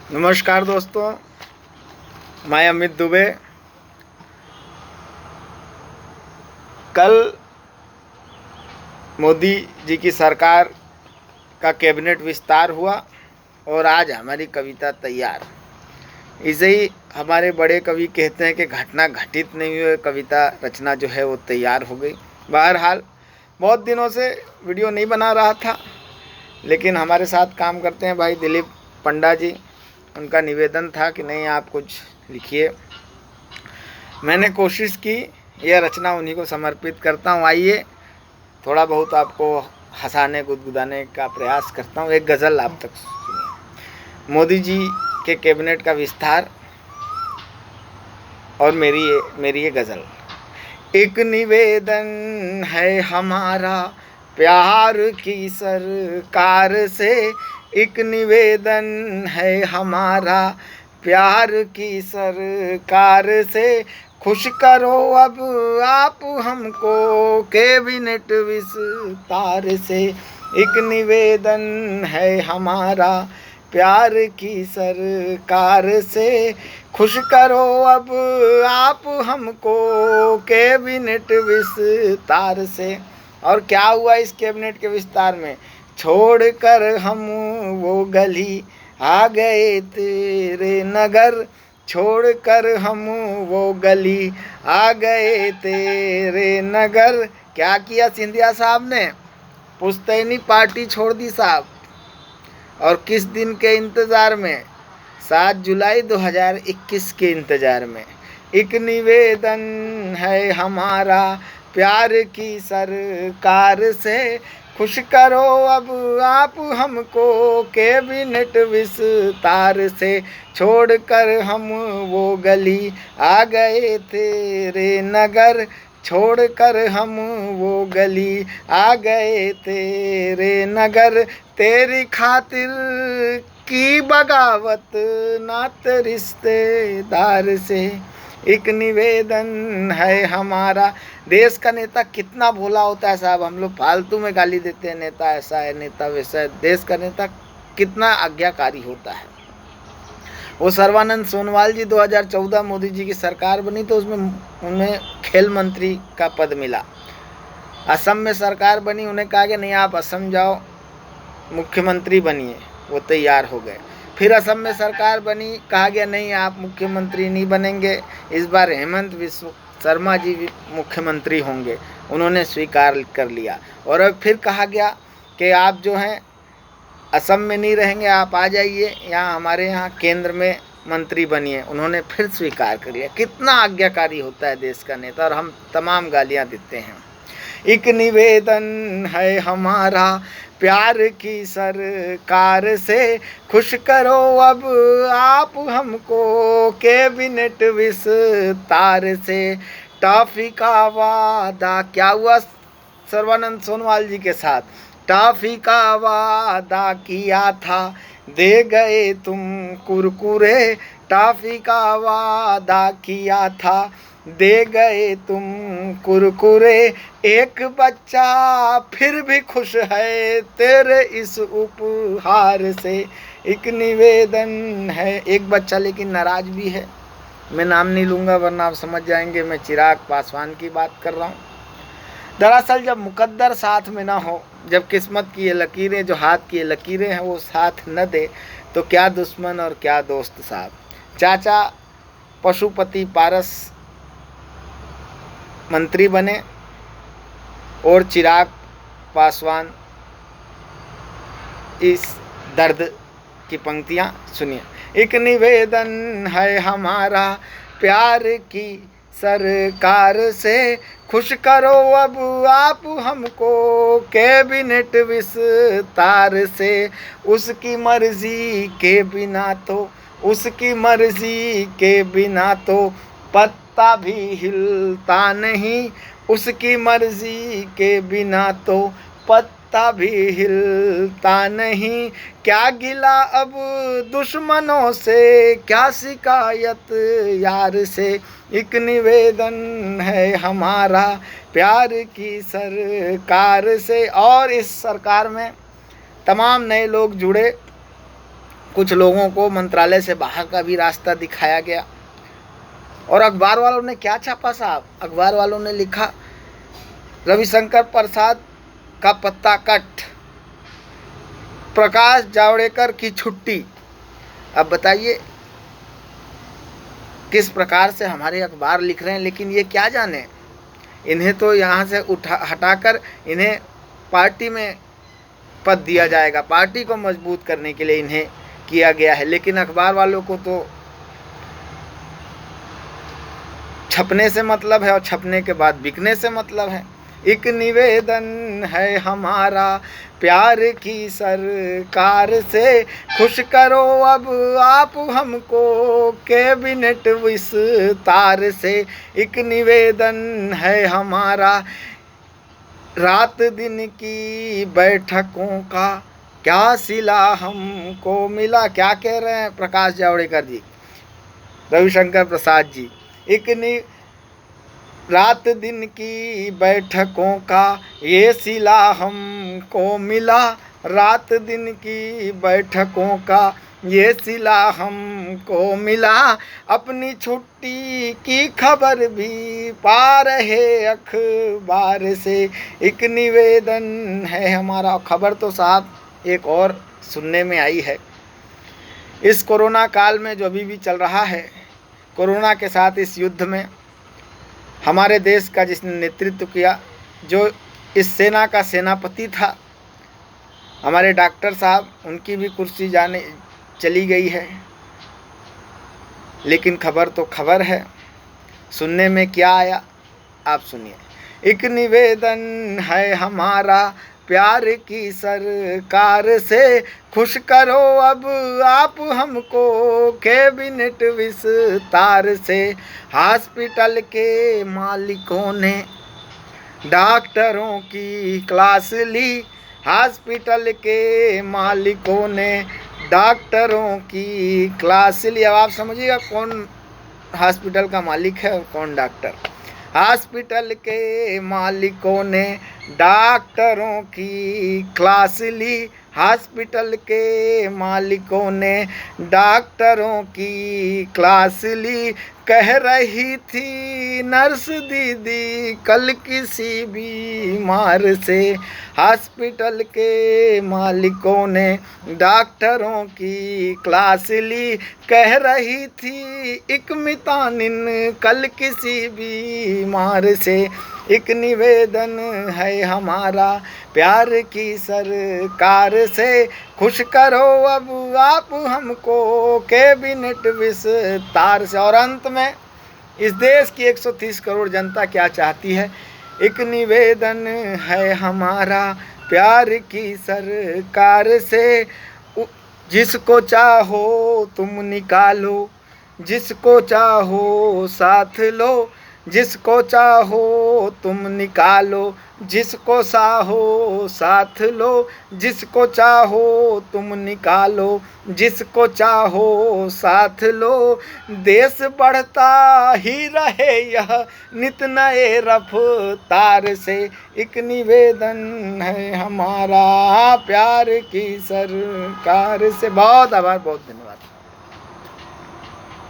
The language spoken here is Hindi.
नमस्कार दोस्तों, मैं अमित दुबे। कल मोदी जी की सरकार का कैबिनेट विस्तार हुआ और आज हमारी कविता तैयार। इसे ही हमारे बड़े कवि कहते हैं कि घटना घटित नहीं हुई, कविता रचना जो है वो तैयार हो गई। बहरहाल बहुत दिनों से वीडियो नहीं बना रहा था, लेकिन हमारे साथ काम करते हैं भाई दिलीप पंडा जी। उनका निवेदन था कि नहीं आप कुछ लिखिए। मैंने कोशिश की, यह रचना उन्हीं को समर्पित करता हूँ। आइए थोड़ा बहुत आपको हंसाने गुदगुदाने का प्रयास करता हूँ। एक गज़ल आप तक सुनिए। मोदी जी के कैबिनेट का विस्तार और मेरी ये गज़ल। एक निवेदन है हमारा प्यार की सरकार से, एक निवेदन है हमारा प्यार की सरकार से, खुश करो अब आप हमको कैबिनेट विस्तार से। एक निवेदन है हमारा प्यार की सरकार से, खुश करो अब आप हमको कैबिनेट विस्तार से। और क्या हुआ इस कैबिनेट के विस्तार में? छोड़कर हम वो गली आ गए तेरे नगर, छोड़कर हम वो गली आ गए तेरे नगर। क्या किया सिंधिया साहब ने? पुश्तैनी पार्टी छोड़ दी साहब। और किस दिन के इंतज़ार में? 7 जुलाई 2021 के इंतज़ार में। एक निवेदन है हमारा प्यार की सरकार से, खुश करो अब आप हमको कैबिनेट विस्तार से। छोड़कर हम वो गली आ गए तेरे नगर, छोड़कर हम वो गली आ गए तेरे नगर। तेरी खातिर की बगावत नाते रिश्तेदार से। एक निवेदन है हमारा। देश का नेता कितना भोला होता है साहब। हम लोग फालतू में गाली देते हैं, नेता ऐसा है, नेता वैसा है। देश का नेता कितना आज्ञाकारी होता है। वो सर्बानंद सोनोवाल जी 2014 मोदी जी की सरकार बनी तो उसमें उन्हें खेल मंत्री का पद मिला। असम में सरकार बनी, उन्हें कहा कि नहीं आप असम जाओ, मुख्यमंत्री बनिए। वो तैयार हो गए। फिर असम में सरकार बनी, कहा गया नहीं आप मुख्यमंत्री नहीं बनेंगे, इस बार हेमंत बिस्वा शर्मा जी मुख्यमंत्री होंगे। उन्होंने स्वीकार कर लिया। और अब फिर कहा गया कि आप जो हैं असम में नहीं रहेंगे, आप आ जाइए यहाँ हमारे यहाँ केंद्र में मंत्री बनिए। उन्होंने फिर स्वीकार कर लिया। कितना आज्ञाकारी होता है देश का नेता, और हम तमाम गालियाँ देते हैं। एक निवेदन है हमारा प्यार की सरकार से, खुश करो अब आप हमको कैबिनेट विस्तार से। टॉफी का वादा क्या हुआ सर्बानंद सोनोवाल जी के साथ? टॉफी का वादा किया था, दे गए तुम कुरकुरे। टॉफी का वादा किया था, दे गए तुम कुरकुरे। एक बच्चा फिर भी खुश है तेरे इस उपहार से। एक निवेदन है। एक बच्चा लेकिन नाराज भी है। मैं नाम नहीं लूँगा वरना आप समझ जाएंगे मैं चिराग पासवान की बात कर रहा हूँ। दरअसल जब मुकद्दर साथ में ना हो, जब किस्मत की ये लकीरें, जो हाथ की ये लकीरें हैं वो साथ न दे, तो क्या दुश्मन और क्या दोस्त साहब। चाचा पशुपति पारस मंत्री बने और चिराग पासवान इस दर्द की पंक्तियाँ सुनिए। एक निवेदन है हमारा प्यार की सरकार से, खुश करो अब आप हमको कैबिनेट विस्तार से। उसकी मर्जी के बिना तो, उसकी मर्जी के बिना तो पत्ता भी हिलता नहीं, उसकी मर्जी के बिना तो पत्ता भी हिलता नहीं। क्या गिला अब दुश्मनों से, क्या शिकायत यार से। एक निवेदन है हमारा प्यार की सरकार से। और इस सरकार में तमाम नए लोग जुड़े। कुछ लोगों को मंत्रालय से बाहर का भी रास्ता दिखाया गया। और अखबार वालों ने क्या छापा साहब, अखबार वालों ने लिखा रविशंकर प्रसाद का पत्ता कट, प्रकाश जावड़ेकर की छुट्टी। अब बताइए किस प्रकार से हमारे अखबार लिख रहे हैं, लेकिन ये क्या जाने, इन्हें तो यहाँ से हटाकर इन्हें पार्टी में पद दिया जाएगा, पार्टी को मजबूत करने के लिए इन्हें किया गया है। लेकिन अखबार वालों को तो छपने से मतलब है और छपने के बाद बिकने से मतलब है। एक निवेदन है हमारा प्यार की सरकार से, खुश करो अब आप हमको कैबिनेट विस्तार से। एक निवेदन है हमारा रात दिन की बैठकों का, क्या सिला हमको मिला। क्या कह रहे हैं प्रकाश जावड़ेकर जी, रविशंकर प्रसाद जी, एक रात दिन की बैठकों का ये सिला हमको मिला, रात दिन की बैठकों का ये सिला हमको मिला, अपनी छुट्टी की खबर भी पा रहे अखबार से। एक निवेदन है हमारा। खबर तो साहब एक और सुनने में आई है, इस कोरोना काल में जो अभी भी चल रहा है, कोरोना के साथ इस युद्ध में हमारे देश का जिसने नेतृत्व किया, जो इस सेना का सेनापति था, हमारे डॉक्टर साहब, उनकी भी कुर्सी जाने चली गई है। लेकिन खबर तो खबर है, सुनने में क्या आया आप सुनिए। एक निवेदन है हमारा प्यार की सरकार से, खुश करो अब आप हमको कैबिनेट विस्तार से। हॉस्पिटल के मालिकों ने डॉक्टरों की क्लास ली, हॉस्पिटल के मालिकों ने डॉक्टरों की क्लास ली। अब आप समझिएगा कौन हॉस्पिटल का मालिक है और कौन डॉक्टर। हॉस्पिटल के मालिकों ने डॉक्टरों की क्लास ली, हॉस्पिटल के मालिकों ने डॉक्टरों की क्लास ली। कह रही थी नर्स दीदी कल किसी बीमार से, हॉस्पिटल के मालिकों ने डॉक्टरों की क्लास ली। कह रही थी एक मितानिन कल किसी बीमार से। एक निवेदन है हमारा प्यार की सरकार से, खुश करो अब आप हमको कैबिनेट विस्तार से। और अंत में इस देश की 130 करोड़ जनता क्या चाहती है। एक निवेदन है हमारा प्यार की सरकार से, जिसको चाहो तुम निकालो, जिसको चाहो साथ लो, जिसको चाहो तुम निकालो, जिसको चाहो साथ लो, जिसको चाहो तुम निकालो, जिसको चाहो साथ लो। देश बढ़ता ही रहे यह नित नए रफ्तार से। एक निवेदन है हमारा प्यार की सरकार से। बहुत आभार, बहुत धन्यवाद।